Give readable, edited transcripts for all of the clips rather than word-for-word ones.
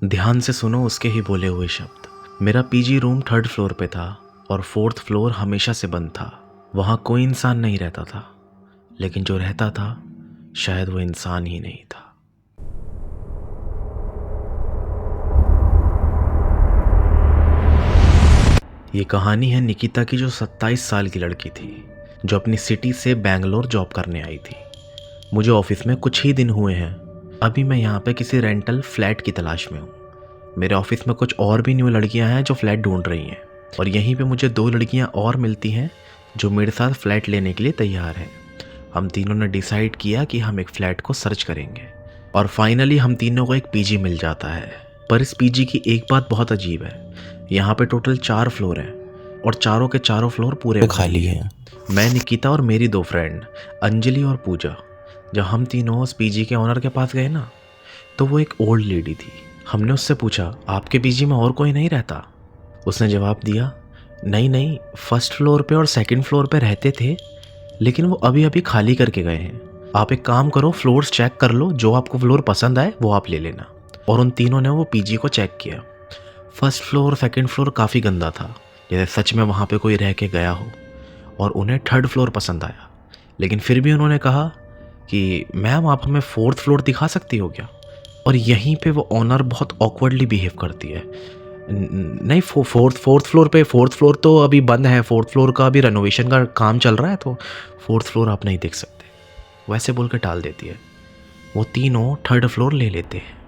ध्यान से सुनो उसके ही बोले हुए शब्द। मेरा पीजी रूम 3rd फ्लोर पे था और 4th फ्लोर हमेशा से बंद था। वहाँ कोई इंसान नहीं रहता था, लेकिन जो रहता था शायद वो इंसान ही नहीं था। ये कहानी है निकिता की, जो 27 साल की लड़की थी, जो अपनी सिटी से बैंगलोर जॉब करने आई थी। मुझे ऑफिस में कुछ ही दिन हुए हैं। अभी मैं यहाँ पे किसी रेंटल फ्लैट की तलाश में हूँ। मेरे ऑफिस में कुछ और भी न्यू लड़कियाँ हैं जो फ्लैट ढूंढ रही हैं, और यहीं पे मुझे 2 लड़कियाँ और मिलती हैं जो मेरे साथ फ्लैट लेने के लिए तैयार हैं। हम तीनों ने डिसाइड किया कि हम एक फ्लैट को सर्च करेंगे, और फाइनली हम तीनों को एक पीजी मिल जाता है। पर इस पीजी की एक बात बहुत अजीब है। यहाँ पे टोटल 4 फ्लोर हैं, और चारों के चारों फ्लोर पूरे खाली हैं। मैं, निकिता और मेरी 2 फ्रेंड अंजलि और पूजा। जब हम तीनों उस पीजी के ओनर के पास गए ना, तो वो एक ओल्ड लेडी थी। हमने उससे पूछा, आपके पीजी में और कोई नहीं रहता? उसने जवाब दिया, नहीं नहीं, 1st फ्लोर पे और 2nd फ्लोर पे रहते थे, लेकिन वो अभी अभी खाली करके गए हैं। आप एक काम करो, फ्लोर्स चेक कर लो, जो आपको फ्लोर पसंद आए वो आप ले लेना। और उन तीनों ने वो पीजी को चेक किया। 1st फ्लोर 2nd फ्लोर काफ़ी गंदा था, जैसे सच में वहाँ पे कोई रह के गया हो। और उन्हें 3rd फ्लोर पसंद आया, लेकिन फिर भी उन्होंने कहा कि मैम आप हमें 4th फ्लोर दिखा सकती हो क्या? और यहीं पे वो ओनर बहुत ऑकवर्डली बिहेव करती है। नहीं, 4th फ्लोर पे, 4th फ्लोर तो अभी बंद है, 4th फ्लोर का अभी रेनोवेशन का काम चल रहा है, तो 4th फ्लोर आप नहीं देख सकते, वैसे बोल के टाल देती है। वो तीनों 3rd फ्लोर ले लेते हैं।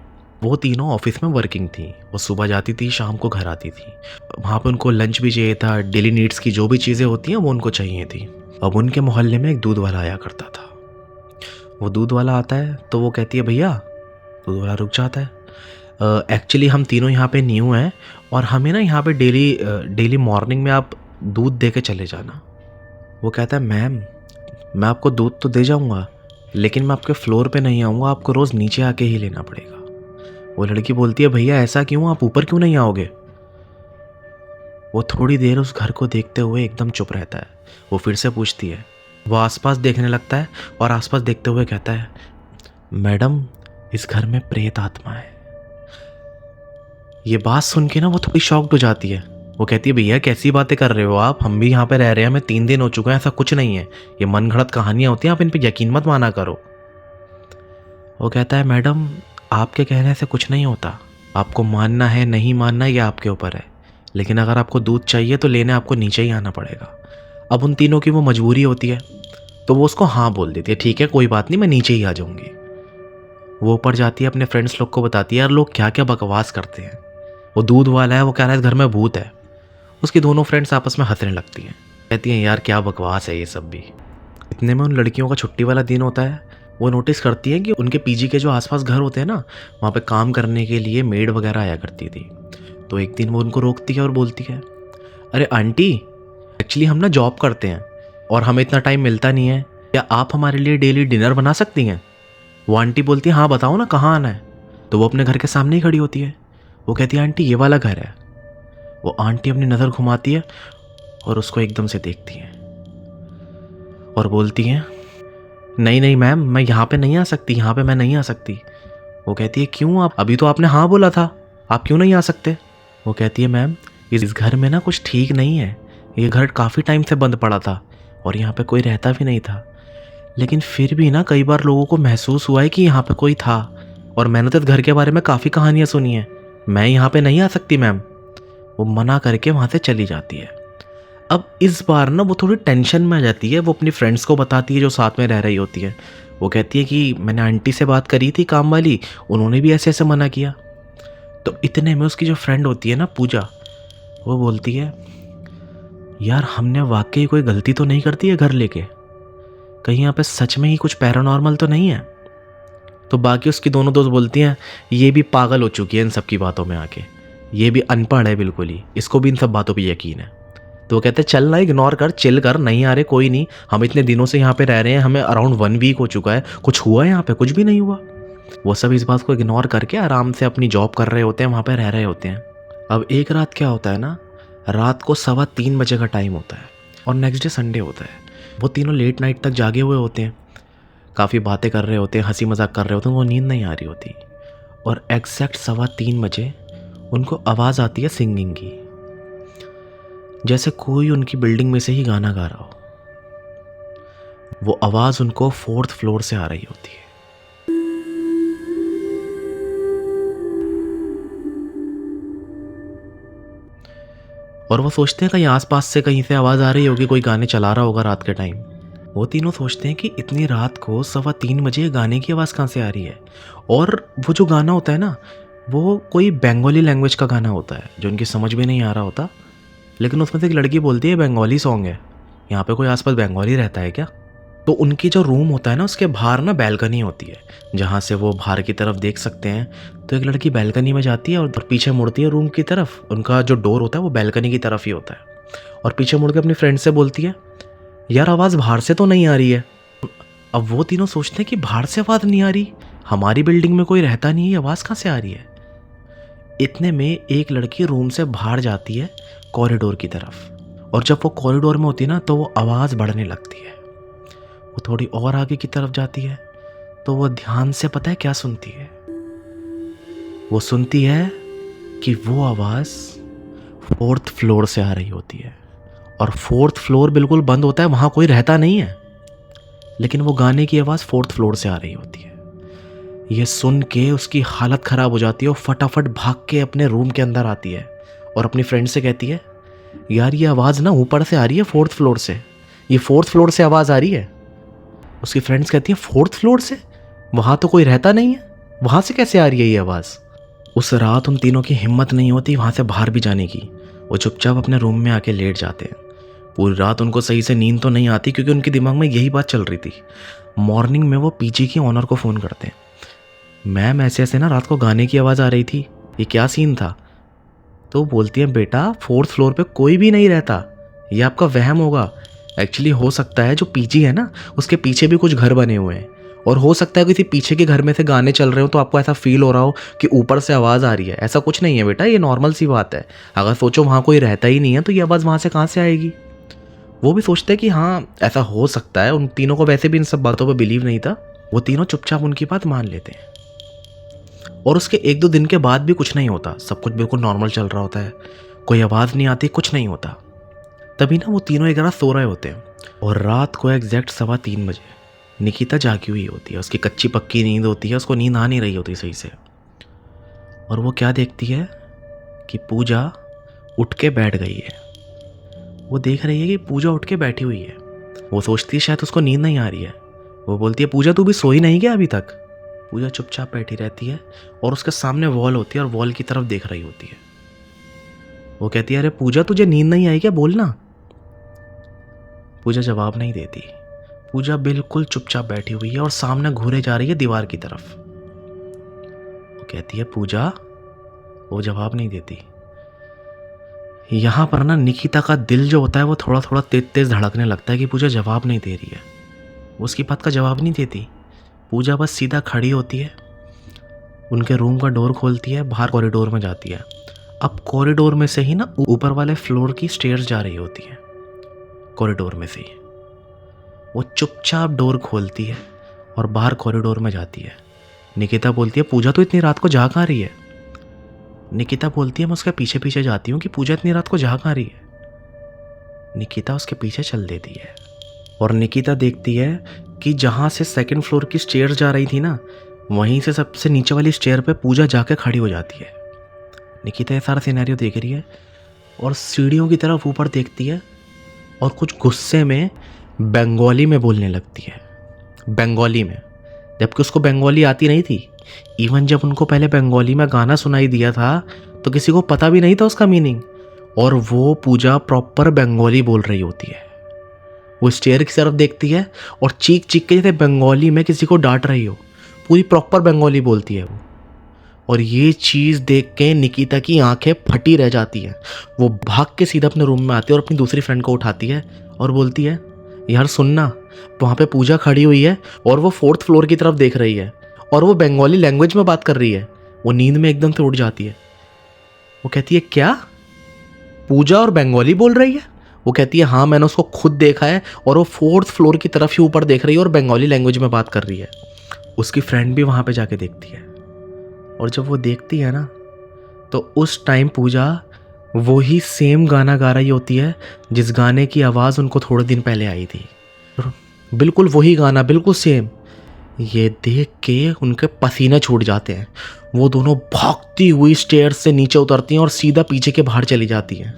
वो तीनों ऑफिस में वर्किंग थी। वो सुबह जाती थी, शाम को घर आती थी। वहाँ पे उनको लंच भी चाहिए था, डेली नीड्स की जो भी चीज़ें होती हैं वो उनको चाहिए थी। अब उनके मोहल्ले में एक दूध वाला आया करता था। वो दूध वाला आता है तो वो कहती है, भैया। दूध वाला रुक जाता है, एक्चुअली हम तीनों यहाँ पे न्यू हैं, और हमें ना यहाँ पे डेली मॉर्निंग में आप दूध दे के चले जाना। वो कहता है, मैम मैं आपको दूध तो दे जाऊँगा, लेकिन मैं आपके फ्लोर पे नहीं आऊँगा, आपको रोज़ नीचे आके ही लेना पड़ेगा। वो लड़की बोलती है, भैया ऐसा क्यों, आप ऊपर क्यों नहीं आओगे? वो थोड़ी देर उस घर को देखते हुए एकदम चुप रहता है। वो फिर से पूछती है। वो आसपास देखने लगता है और आसपास देखते हुए कहता है, मैडम इस घर में प्रेत आत्मा है। ये बात सुन के ना वो थोड़ी शॉक्ड हो जाती है। वो कहती है, भैया कैसी बातें कर रहे हो आप, हम भी यहाँ पे रह रहे हैं, हमें 3 दिन हो चुके हैं, ऐसा कुछ नहीं है, ये मन घड़त कहानियाँ होती हैं, आप इन पे यकीन मत माना करो। वो कहता है, मैडम आपके कहने से कुछ नहीं होता, आपको मानना है नहीं मानना ये आपके ऊपर है, लेकिन अगर आपको दूध चाहिए तो लेने आपको नीचे ही आना पड़ेगा। अब उन तीनों की वो मजबूरी होती है, तो वो उसको हाँ बोल देती है, ठीक है कोई बात नहीं, मैं नीचे ही आ जाऊँगी। वो ऊपर जाती है, अपने फ्रेंड्स लोग को बताती है, यार लोग क्या क्या बकवास करते हैं, वो दूध वाला है, वो कह रहा है इस घर में भूत है। उसकी दोनों फ्रेंड्स आपस में हंसने लगती हैं, कहती हैं यार क्या बकवास है ये सब भी। इतने में उन लड़कियों का छुट्टी वाला दिन होता है। वो नोटिस करती हैं कि उनके पीजी के जो आसपास घर होते हैं ना, वहाँ पे काम करने के लिए मेड वगैरह आया करती थी। तो एक दिन वो उनको रोकती है और बोलती है, अरे आंटी, एक्चुअली हम ना जॉब करते हैं और हमें इतना टाइम मिलता नहीं है, क्या आप हमारे लिए डेली डिनर बना सकती हैं? वो आंटी बोलती है, हाँ बताओ ना कहाँ आना है। तो वो अपने घर के सामने ही खड़ी होती है। वो कहती है, आंटी ये वाला घर है। वो आंटी अपनी नज़र घुमाती है और उसको एकदम से देखती है और बोलती हैं, नहीं नहीं मैम, मैं यहाँ पे नहीं आ सकती, यहाँ पे मैं नहीं आ सकती। वो कहती है, क्यों, आप अभी तो आपने हाँ बोला था, आप क्यों नहीं आ सकते? वो कहती है, मैम इस घर में ना कुछ ठीक नहीं है, ये घर काफ़ी टाइम से बंद पड़ा था और यहाँ पे कोई रहता भी नहीं था, लेकिन फिर भी ना कई बार लोगों को महसूस हुआ है कि यहाँ पे कोई था, और मैंने तो इस घर के बारे में काफ़ी कहानियाँ सुनी हैं, मैं यहाँ पे नहीं आ सकती मैम। वो मना करके वहाँ से चली जाती है। अब इस बार ना वो थोड़ी टेंशन में आ जाती है। वो अपनी फ्रेंड्स को बताती है जो साथ में रह रही होती है। वो कहती है कि मैंने आंटी से बात करी थी काम वाली, उन्होंने भी ऐसे ऐसे मना किया। तो इतने में उसकी जो फ्रेंड होती है ना पूजा, वो बोलती है, यार हमने वाकई कोई गलती तो नहीं करती है घर लेके, कहीं यहाँ पे सच में ही कुछ पैरानॉर्मल तो नहीं है? तो बाकी उसकी दोनों दोस्त बोलती हैं, ये भी पागल हो चुकी है इन सब की बातों में आके, ये भी अनपढ़ है बिल्कुल ही, इसको भी इन सब बातों पे यकीन है। तो वो कहते हैं, चल ना इग्नोर कर, चिल कर, नहीं आ रहे कोई नहीं, हम इतने दिनों से यहाँ पे रह रहे हैं, हमें अराउंड 1 वीक हो चुका है, कुछ हुआ है यहाँ पे? कुछ भी नहीं हुआ। वो सब इस बात को इग्नोर करके आराम से अपनी जॉब कर रहे होते हैं, वहाँ पे रह रहे होते हैं। अब एक रात क्या होता है ना, रात को 3:15 बजे का टाइम होता है और नेक्स्ट डे संडे होता है। वो तीनों लेट नाइट तक जागे हुए होते हैं, काफ़ी बातें कर रहे होते हैं, हंसी मजाक कर रहे होते हैं, वो नींद नहीं आ रही होती। और एग्जैक्ट 3:15 उनको आवाज़ आती है सिंगिंग की, जैसे कोई उनकी बिल्डिंग में से ही गाना गा रहा हो। वो आवाज़ उनको 4th फ्लोर से आ रही होती है। और वो सोचते हैं कहीं आसपास से कहीं से आवाज़ आ रही होगी, कोई गाने चला रहा होगा रात के टाइम। वो तीनों सोचते हैं कि इतनी रात को 3:15 गाने की आवाज़ कहाँ से आ रही है। और वो जो गाना होता है ना, वो कोई बंगाली लैंग्वेज का गाना होता है जो उनकी समझ में नहीं आ रहा होता। लेकिन उसमें से एक लड़की बोलती है बंगाली सॉन्ग है, यहाँ पे कोई आसपास बंगाली रहता है क्या? तो उनकी जो रूम होता है ना, उसके बाहर ना बैल्कनी होती है जहाँ से वो बाहर की तरफ देख सकते हैं। तो एक लड़की बैल्कनी में जाती है और पीछे मुड़ती है रूम की तरफ। उनका जो डोर होता है वो बैल्कनी की तरफ ही होता है। और पीछे मुड़ के अपनी फ्रेंड से बोलती है, यार आवाज़ बाहर से तो नहीं आ रही है। अब वो तीनों सोचते हैं कि बाहर से आवाज़ नहीं आ रही, हमारी बिल्डिंग में कोई रहता नहीं है, आवाज़ कहाँ से आ रही है। इतने में एक लड़की रूम से बाहर जाती है कॉरिडोर की तरफ। और जब वो कॉरिडोर में होती है ना, तो वो आवाज़ बढ़ने लगती है। वो थोड़ी और आगे की तरफ जाती है तो वो ध्यान से पता है क्या सुनती है? वो सुनती है कि वो आवाज़ 4th फ्लोर से आ रही होती है। और 4th फ्लोर बिल्कुल बंद होता है, वहाँ कोई रहता नहीं है, लेकिन वो गाने की आवाज़ 4th फ्लोर से आ रही होती है। ये सुन के उसकी हालत ख़राब हो जाती है और फटाफट भाग के अपने रूम के अंदर आती है और अपनी फ्रेंड से कहती है, यार ये आवाज़ ना ऊपर से आ रही है 4th फ्लोर से, ये 4th फ्लोर से आवाज़ आ रही है। उसकी फ्रेंड्स कहती हैं 4th फ्लोर से? वहाँ तो कोई रहता नहीं है, वहाँ से कैसे आ रही है ये आवाज़? उस रात उन तीनों की हिम्मत नहीं होती वहाँ से बाहर भी जाने की। वो चुपचाप अपने रूम में आके लेट जाते हैं। पूरी रात उनको सही से नींद तो नहीं आती क्योंकि उनके दिमाग में यही बात चल रही थी। मॉर्निंग में वो पीजी की ऑनर को फ़ोन करते हैं, मैम ऐसे ऐसे ना रात को गाने की आवाज़ आ रही थी, ये क्या सीन था? तो बोलती है, बेटा 4th फ्लोर पे कोई भी नहीं रहता, ये आपका वहम होगा। एक्चुअली हो सकता है जो पीजी है ना, उसके पीछे भी कुछ घर बने हुए हैं, और हो सकता है किसी पीछे के घर में से गाने चल रहे हो तो आपको ऐसा फील हो रहा हो कि ऊपर से आवाज़ आ रही है। ऐसा कुछ नहीं है बेटा, ये नॉर्मल सी बात है। अगर सोचो वहाँ कोई रहता ही नहीं है तो ये आवाज़ वहाँ से कहाँ से आएगी? वो भी सोचते हैं कि हाँ ऐसा हो सकता है। उन तीनों को वैसे भी इन सब बातों पर बिलीव नहीं था। वो तीनों चुपचाप उनकी बात मान लेते हैं। और उसके 1-2 दिन के बाद भी कुछ नहीं होता, सब कुछ बिल्कुल नॉर्मल चल रहा होता है, कोई आवाज़ नहीं आती, कुछ नहीं होता। तभी ना वो तीनों एक रात सो रहे होते हैं और रात को एग्जैक्ट 3:15 निकिता जागी हुई होती है। उसकी कच्ची पक्की नींद होती है, उसको नींद आ नहीं रही होती सही से। और वो क्या देखती है कि पूजा उठ के बैठ गई है। वो देख रही है कि पूजा उठ के बैठी हुई है। वो सोचती है शायद उसको नींद नहीं आ रही है। वो बोलती है, पूजा तू भी सोई नहीं क्या अभी तक? पूजा चुपचाप बैठी रहती है और उसके सामने वॉल होती है और वॉल की तरफ देख रही होती है। वो कहती है, अरे पूजा तुझे नींद नहीं आई क्या, बोलना। पूजा जवाब नहीं देती। पूजा बिल्कुल चुपचाप बैठी हुई है और सामने घूरे जा रही है दीवार की तरफ। वो कहती है, पूजा। वो जवाब नहीं देती। यहाँ पर ना निकिता का दिल जो होता है वो थोड़ा थोड़ा तेज तेज धड़कने लगता है कि पूजा जवाब नहीं दे रही है। वो उसकी बात का जवाब नहीं देती। पूजा बस सीधा खड़ी होती है, उनके रूम का डोर खोलती है, बाहर कॉरिडोर में जाती है। अब कॉरिडोर में से ही ना ऊपर वाले फ्लोर की स्टेयर्स जा रही होती है। कॉरिडोर में से ही वो चुपचाप डोर खोलती है और बाहर कॉरिडोर में जाती है। निकिता बोलती है, पूजा तो इतनी रात को जा कहाँ रही है? निकिता बोलती है, मैं उसके पीछे पीछे जाती हूँ कि पूजा इतनी रात को जा कहाँ रही है। निकिता उसके पीछे चल देती है और निकिता देखती है कि जहाँ से 2nd फ्लोर की स्टेयर्स जा रही थी ना, वहीं से सबसे नीचे वाली स्टेयर पे पूजा जाके खड़ी हो जाती है। निकिता ये सारा सिनेरियो देख रही है और सीढ़ियों की तरफ ऊपर देखती है और कुछ गुस्से में बंगाली में बोलने लगती है। बंगाली में, जबकि उसको बंगाली आती नहीं थी। इवन जब उनको पहले बंगाली में गाना सुनाई दिया था तो किसी को पता भी नहीं था उसका मीनिंग। और वो पूजा प्रॉपर बंगाली बोल रही होती है। वो स्टेयर की तरफ देखती है और चीख चीख के जैसे बंगाली में किसी को डांट रही हो, पूरी प्रॉपर बंगाली बोलती है वो। और ये चीज़ देख के निकिता की आंखें फटी रह जाती हैं। वो भाग के सीधा अपने रूम में आती है और अपनी दूसरी फ्रेंड को उठाती है और बोलती है, यार सुनना, वहाँ पे पूजा खड़ी हुई है और वो 4th फ्लोर की तरफ देख रही है और वो बंगाली लैंग्वेज में बात कर रही है। वो नींद में एकदम से उठ जाती है। वो कहती है, क्या पूजा और बंगाली बोल रही है? वो कहती है, हाँ मैंने उसको खुद देखा है और वो 4th फ्लोर की तरफ ही ऊपर देख रही है और बंगाली लैंग्वेज में बात कर रही है। उसकी फ्रेंड भी वहाँ पे जाके देखती है और जब वो देखती है ना तो उस टाइम पूजा वही सेम गाना गा रही होती है जिस गाने की आवाज़ उनको थोड़े दिन पहले आई थी। बिल्कुल वही गाना, बिल्कुल सेम। ये देख के उनके पसीने छूट जाते हैं। वो दोनों भागती हुई स्टेयर्स से नीचे उतरती हैं और सीधा पीछे के बाहर चली जाती हैं।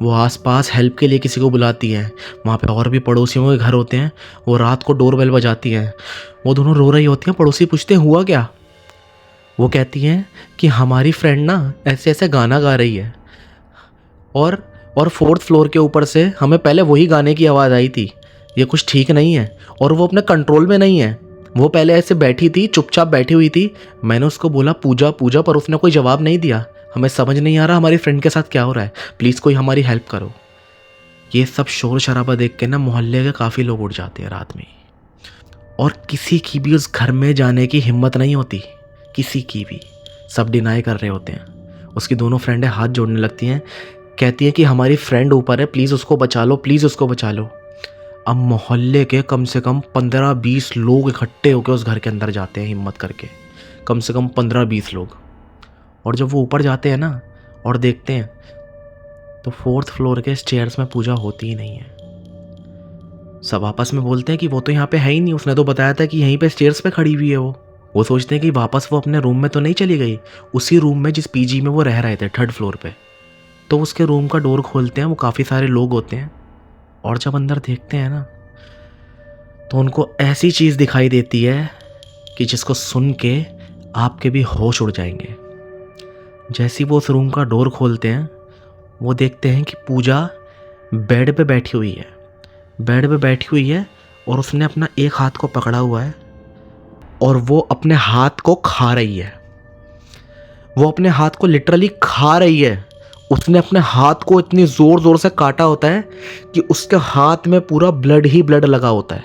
वो आसपास हेल्प के लिए किसी को बुलाती हैं। वहाँ पे और भी पड़ोसियों के घर होते हैं। वो रात को डोरबेल बजाती हैं। वो दोनों रो रही होती हैं। पड़ोसी पूछते हैं हुआ क्या। वो कहती हैं कि हमारी फ्रेंड ना ऐसे ऐसे गाना गा रही है और 4th फ्लोर के ऊपर से हमें पहले वही गाने की आवाज़ आई थी। ये कुछ ठीक नहीं है और वो अपने कंट्रोल में नहीं है। वो पहले ऐसे बैठी थी, चुपचाप बैठी हुई थी। मैंने उसको बोला पूजा पूजा, पर उसने कोई जवाब नहीं दिया। हमें समझ नहीं आ रहा हमारी फ्रेंड के साथ क्या हो रहा है, प्लीज़ कोई हमारी हेल्प करो। ये सब शोर शराबा देख के ना मोहल्ले के काफ़ी लोग उठ जाते हैं रात में, और किसी की भी उस घर में जाने की हिम्मत नहीं होती, किसी की भी। सब डिनाई कर रहे होते हैं। उसकी दोनों फ्रेंडें हाथ जोड़ने लगती हैं, कहती हैं कि हमारी फ्रेंड ऊपर है, प्लीज़ उसको बचा लो, प्लीज़ उसको बचा लो। अब मोहल्ले के कम से कम 15-20 लोग इकट्ठे होकर उस घर के अंदर जाते हैं हिम्मत करके, कम से कम 15-20 लोग। और जब वो ऊपर जाते हैं ना और देखते हैं तो 4th फ्लोर के स्टेयर्स में पूजा होती ही नहीं है। सब आपस में बोलते हैं कि वो तो यहाँ पे है ही नहीं, उसने तो बताया था कि यहीं पे स्टेयर्स पे खड़ी हुई है। वो सोचते हैं कि वापस वो अपने रूम में तो नहीं चली गई, उसी रूम में जिस पीजी में वो रह रहे थे 3rd फ्लोर पे। तो उसके रूम का डोर खोलते हैं, वो काफ़ी सारे लोग होते हैं, और जब अंदर देखते हैं ना तो उनको ऐसी चीज़ दिखाई देती है कि जिसको सुन के आपके भी होश उड़ जाएंगे। जैसे ही वो उस रूम का डोर खोलते हैं वो देखते हैं कि पूजा बेड पे बैठी हुई है। बेड पे बैठी हुई है और उसने अपना एक हाथ को पकड़ा हुआ है और वो अपने हाथ को खा रही है। वो अपने हाथ को लिटरली खा रही है। उसने अपने हाथ को इतनी ज़ोर ज़ोर से काटा होता है कि उसके हाथ में पूरा ब्लड ही ब्लड लगा होता है।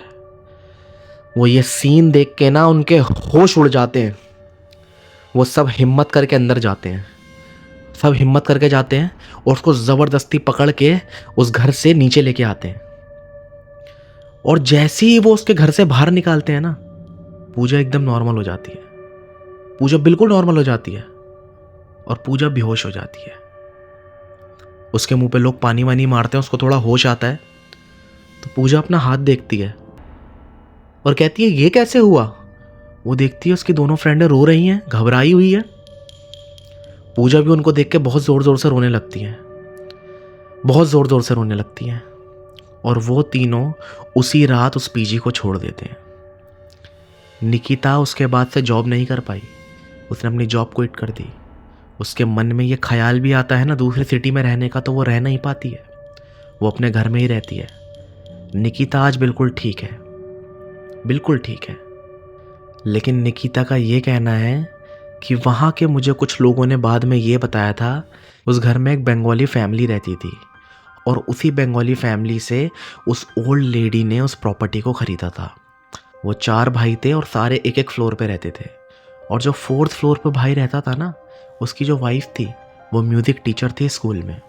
वो ये सीन देख के ना उनके होश उड़ जाते हैं। वो सब हिम्मत करके अंदर जाते हैं, सब हिम्मत करके जाते हैं और उसको ज़बरदस्ती पकड़ के उस घर से नीचे लेके आते हैं। और जैसे ही वो उसके घर से बाहर निकालते हैं ना, पूजा एकदम नॉर्मल हो जाती है। पूजा बिल्कुल नॉर्मल हो जाती है और पूजा बेहोश हो जाती है। उसके मुंह पे लोग पानी वानी मारते हैं, उसको थोड़ा होश आता है। तो पूजा अपना हाथ देखती है और कहती है ये कैसे हुआ। वो देखती है उसकी दोनों फ्रेंडें रो रही हैं, घबराई हुई है। पूजा भी उनको देख के बहुत ज़ोर ज़ोर से रोने लगती हैं, बहुत ज़ोर ज़ोर से रोने लगती हैं। और वो तीनों उसी रात उस पीजी को छोड़ देते हैं। निकिता उसके बाद से जॉब नहीं कर पाई, उसने अपनी जॉब क्विट कर दी। उसके मन में ये ख्याल भी आता है ना दूसरी सिटी में रहने का, तो वो रह नहीं पाती है, वो अपने घर में ही रहती है। निकिता आज बिल्कुल ठीक है, बिल्कुल ठीक है। लेकिन निकिता का ये कहना है कि वहाँ के मुझे कुछ लोगों ने बाद में ये बताया था, उस घर में एक बंगाली फैमिली रहती थी और उसी बंगाली फैमिली से उस ओल्ड लेडी ने उस प्रॉपर्टी को ख़रीदा था। वो 4 भाई थे और सारे एक एक फ्लोर पे रहते थे। और जो 4th फ्लोर पे भाई रहता था ना, उसकी जो वाइफ थी वो म्यूज़िक टीचर थी स्कूल में।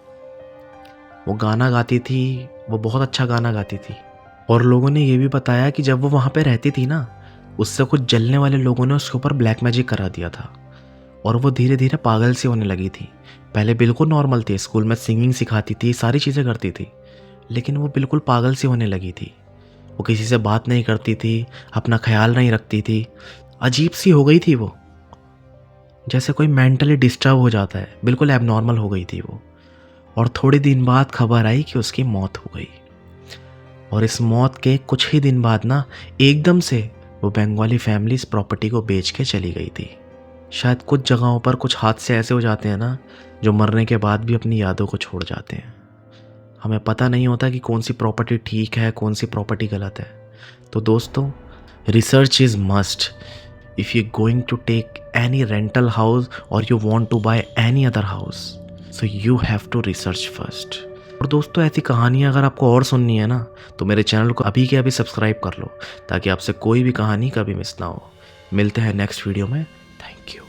वो गाना गाती थी, वो बहुत अच्छा गाना गाती थी। और लोगों ने ये भी बताया कि जब वो वहाँ पे रहती थी ना, उससे कुछ जलने वाले लोगों ने उसके ऊपर ब्लैक मैजिक करा दिया था और वो धीरे धीरे पागल सी होने लगी थी। पहले बिल्कुल नॉर्मल थी, स्कूल में सिंगिंग सिखाती थी, सारी चीज़ें करती थी, लेकिन वो बिल्कुल पागल सी होने लगी थी। वो किसी से बात नहीं करती थी, अपना ख्याल नहीं रखती थी, अजीब सी हो गई थी वो, जैसे कोई मेंटली डिस्टर्ब हो जाता है, बिल्कुल एबनॉर्मल हो गई थी वो। और थोड़े दिन बाद खबर आई कि उसकी मौत हो गई। और इस मौत के कुछ ही दिन बाद ना एकदम से वो बंगाली फैमिली इस प्रॉपर्टी को बेच के चली गई थी। शायद कुछ जगहों पर कुछ हादसे ऐसे हो जाते हैं ना, जो मरने के बाद भी अपनी यादों को छोड़ जाते हैं। हमें पता नहीं होता कि कौन सी प्रॉपर्टी ठीक है, कौन सी प्रॉपर्टी गलत है। तो दोस्तों, research is must. If you going to take any rental house और you want to buy any other house, so you have to research first. और दोस्तों, ऐसी कहानियाँ अगर आपको और सुननी है ना, तो मेरे चैनल को अभी के अभी सब्सक्राइब कर लो, ताकि आपसे कोई भी कहानी कभी मिस ना हो। मिलते हैं नेक्स्ट वीडियो में। Thank you.